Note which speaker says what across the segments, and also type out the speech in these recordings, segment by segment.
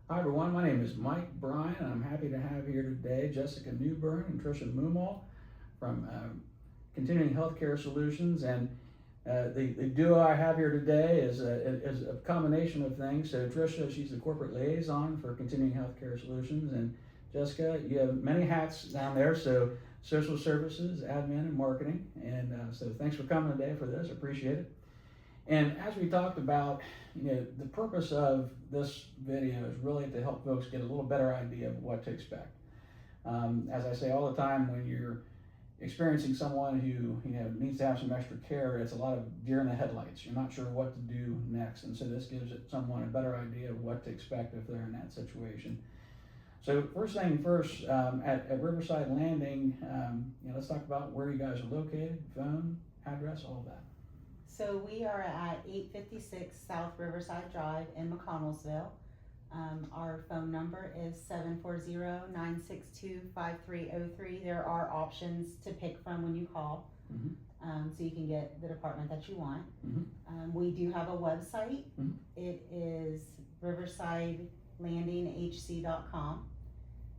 Speaker 1: Hi everyone, my name is Mike Bryan and I'm happy to have here today Jessica Newburn and Tricia Mumaw from Continuing Healthcare Solutions. And the duo I have here today is a combination of things. So Tricia, she's the corporate liaison for Continuing Healthcare Solutions, and Jessica, you have many hats down there. So social services, admin, and marketing. And so thanks for coming today for this. Appreciate it. And as we talked about, the purpose of this video is really to help folks get a little better idea of what to expect. As I say all the time, when you're experiencing someone who needs to have some extra care, it's a lot of deer in the headlights. You're not sure what to do next, and so this gives someone a better idea of what to expect if they're in that situation. So first thing first, at Riverside Landing, let's talk about where you guys are located, phone, address, all of that.
Speaker 2: So we are at 856 South Riverside Drive in McConnellsville. Our phone number is 740-962-5303. There are options to pick from when you call, so you can get the department that you want. We do have a website. It is riversidelandinghc.com.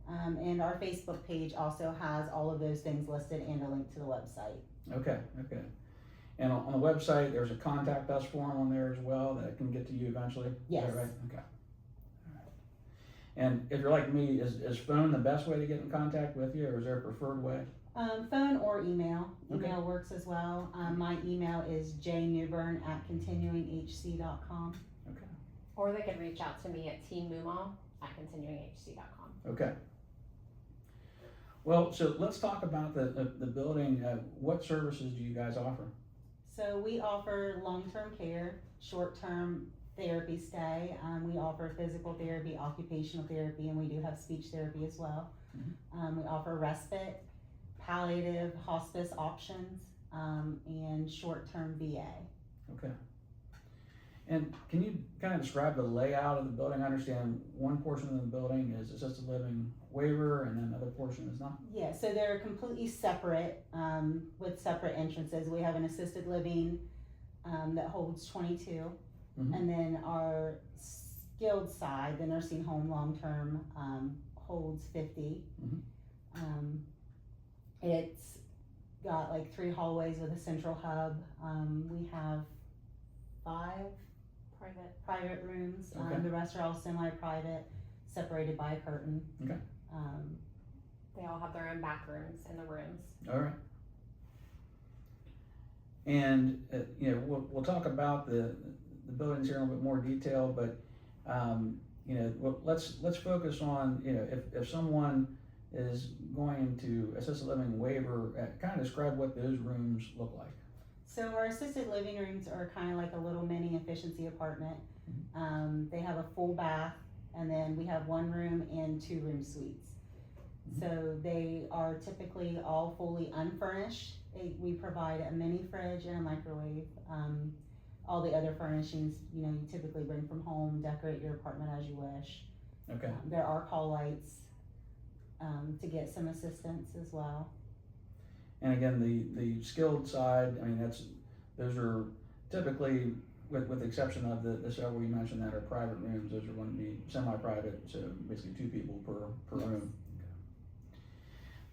Speaker 2: And our Facebook page also has all of those things listed and a link to the website.
Speaker 1: Okay. And on the website, there's a contact us form on there as well that can get to you eventually?
Speaker 2: Yes.
Speaker 1: Is that right? Okay. All right. And if you're like me, is phone the best way to get in contact with you, or is there a preferred way?
Speaker 2: Phone or email.
Speaker 1: Okay.
Speaker 2: Email works as well. My email is jnewburn@continuinghc.com.
Speaker 1: Okay.
Speaker 3: Or they can reach out to me at teammumaw@continuinghc.com.
Speaker 1: Okay. Well, so let's talk about the building. What services do you guys offer?
Speaker 2: So we offer long-term care, short-term therapy stay. We offer physical therapy, occupational therapy, and we do have speech therapy as well. We offer respite, palliative, hospice options, and short-term VA.
Speaker 1: Okay. And can you kind of describe the layout of the building? I understand one portion of the building is assisted living waiver, and then another portion is not?
Speaker 2: Yeah, so they're completely separate, with separate entrances. We have an assisted living that holds 22, and then our skilled side, the nursing home long-term, holds 50. It's got like 3 hallways with a central hub. We have 5 private rooms.
Speaker 1: Okay.
Speaker 2: The rest are all semi-private, separated by a curtain.
Speaker 1: Okay.
Speaker 3: They all have their own back rooms in the rooms.
Speaker 1: All right. And we'll talk about the buildings here in a little bit more detail, but let's focus on if someone is going into assisted living waiver, kind of describe what those rooms look like.
Speaker 2: So our assisted living rooms are kind of like a little mini efficiency apartment. They have a full bath, and then we have 1 room and 2 room suites. So they are typically all fully unfurnished. We provide a mini fridge and a microwave. All the other furnishings, you typically bring from home, decorate your apartment as you wish.
Speaker 1: Okay.
Speaker 2: There are call lights to get some assistance as well.
Speaker 1: And again, the skilled side, those are typically, with the exception of the several you mentioned that are private rooms, those are going to be semi-private, so basically 2 people per room. Okay.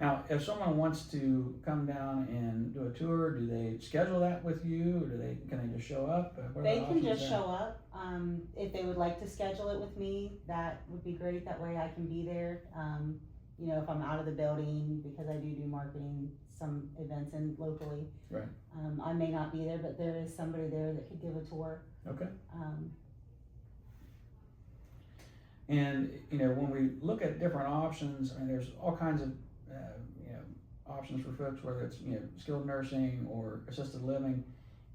Speaker 1: Now, if someone wants to come down and do a tour, do they schedule that with you, or can they just show up?
Speaker 2: They can just show up. If they would like to schedule it with me, that would be great. That way I can be there. If I'm out of the building, because I do marketing, some events locally.
Speaker 1: Right.
Speaker 2: I may not be there, but there is somebody there that could give a tour.
Speaker 1: Okay. And when we look at different options, there's all kinds of options for folks, whether it's skilled nursing or assisted living.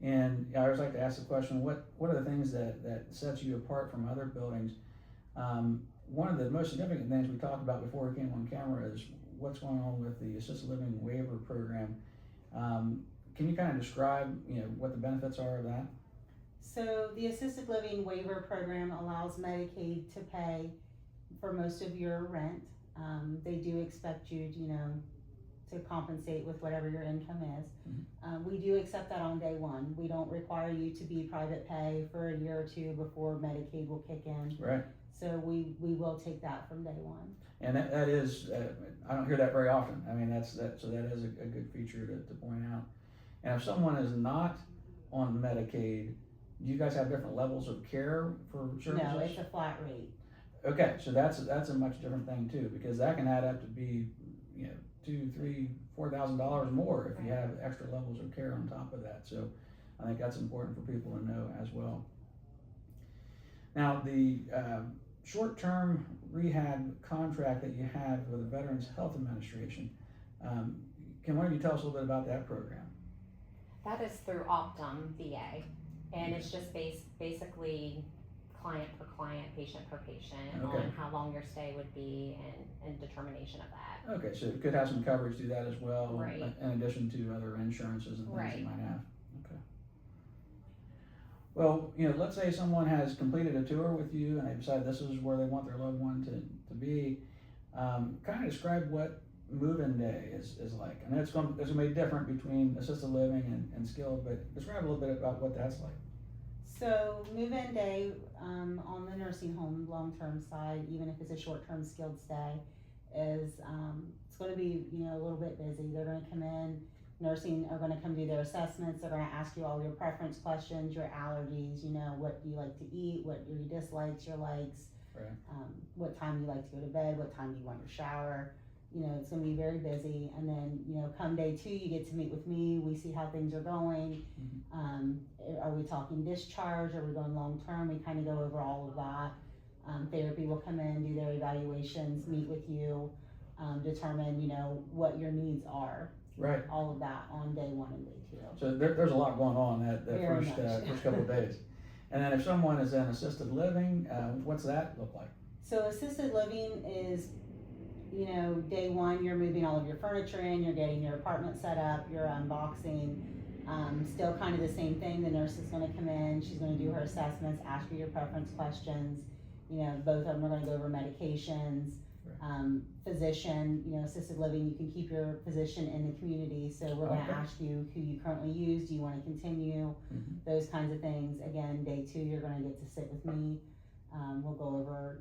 Speaker 1: And I always like to ask the question, what are the things that sets you apart from other buildings? One of the most significant things we talked about before we came on camera is what's going on with the assisted living waiver program. Can you kind of describe what the benefits are of that?
Speaker 2: So the assisted living waiver program allows Medicaid to pay for most of your rent. They do expect you to compensate with whatever your income is. We do accept that on day 1. We don't require you to be private pay for a year or 2 before Medicaid will kick in.
Speaker 1: Right.
Speaker 2: So we will take that from day one.
Speaker 1: And that is, I don't hear that very often. I mean, so that is a good feature to point out. And if someone is not on Medicaid, do you guys have different levels of care for services?
Speaker 2: No, it's a flat rate.
Speaker 1: Okay, so that's a much different thing too, because that can add up to be, $2,000, $3,000, $4,000 more if you have extra levels of care on top of that. So I think that's important for people to know as well. Now, the short-term rehab contract that you have with the Veterans Health Administration, can one of you tell us a little bit about that program?
Speaker 3: That is through Optum VA, and it's just basically client per client, patient per patient,
Speaker 1: Okay.
Speaker 3: on how long your stay would be and determination of that.
Speaker 1: Okay, so it could have some coverage through that as well,
Speaker 3: Right.
Speaker 1: in addition to other insurances and things
Speaker 3: Right.
Speaker 1: you might have. Okay. Well, let's say someone has completed a tour with you and they decide this is where they want their loved one to be. Kind of describe what move-in day is like. I know it's going to be different between assisted living and skilled, but describe a little bit about what that's like.
Speaker 2: So move-in day on the nursing home long-term side, even if it's a short-term skilled stay, is it's going to be a little bit busy. They're going to come in. Nursing are going to come do their assessments. They're going to ask you all your preference questions, your allergies. What do you like to eat? What are your dislikes, your likes?
Speaker 1: Right.
Speaker 2: What time you like to go to bed? What time do you want your shower? It's going to be very busy. And then come day 2, you get to meet with me. We see how things are going. Are we talking discharge? Are we going long term? We kind of go over all of that. Therapy will come in, do their evaluations, meet with you, determine what your needs are.
Speaker 1: Right.
Speaker 2: All of that on day 1 and day 2.
Speaker 1: So there's a lot going on that
Speaker 2: Very
Speaker 1: first
Speaker 2: much.
Speaker 1: first couple of days. And then if someone is in assisted living, what's that look like?
Speaker 2: So assisted living is, day 1, you're moving all of your furniture in, you're getting your apartment set up, you're unboxing. Still kind of the same thing. The nurse is going to come in, she's going to do her assessments, ask you your preference questions. Both of them are going to go over medications. Physician, assisted living, you can keep your physician in the community. So we're going to ask you who you currently use. Do you want to continue? Those kinds of things. Again, day 2, you're going to get to sit with me. We'll go over,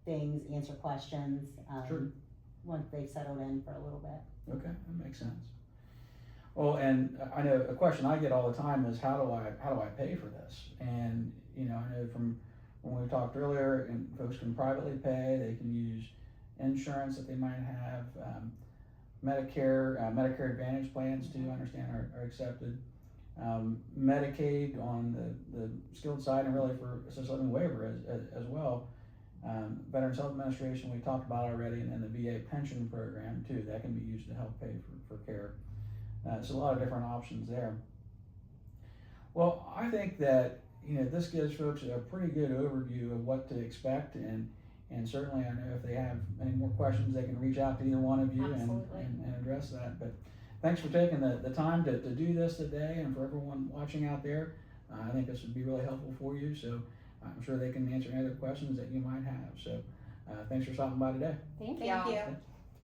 Speaker 2: things, answer questions,
Speaker 1: Sure.
Speaker 2: once they've settled in for a little bit.
Speaker 1: Okay, that makes sense. Well, and I know a question I get all the time is how do I pay for this? And I know from when we talked earlier, and folks can privately pay. They can use insurance that they might have. Medicare Advantage plans too, I understand are accepted. Medicaid on the skilled side, and really for assisted living waiver as well. Veterans Health Administration we talked about already, and then the VA pension program too, that can be used to help pay for care. So a lot of different options there. Well, I think that this gives folks a pretty good overview of what to expect, and certainly I know if they have any more questions, they can reach out to either one of you and address that. But thanks for taking the time to do this today, and for everyone watching out there. I think this would be really helpful for you, so I'm sure they can answer any other questions that you might have. So thanks for stopping by today.
Speaker 3: Thank
Speaker 2: Thank
Speaker 3: you.
Speaker 2: you.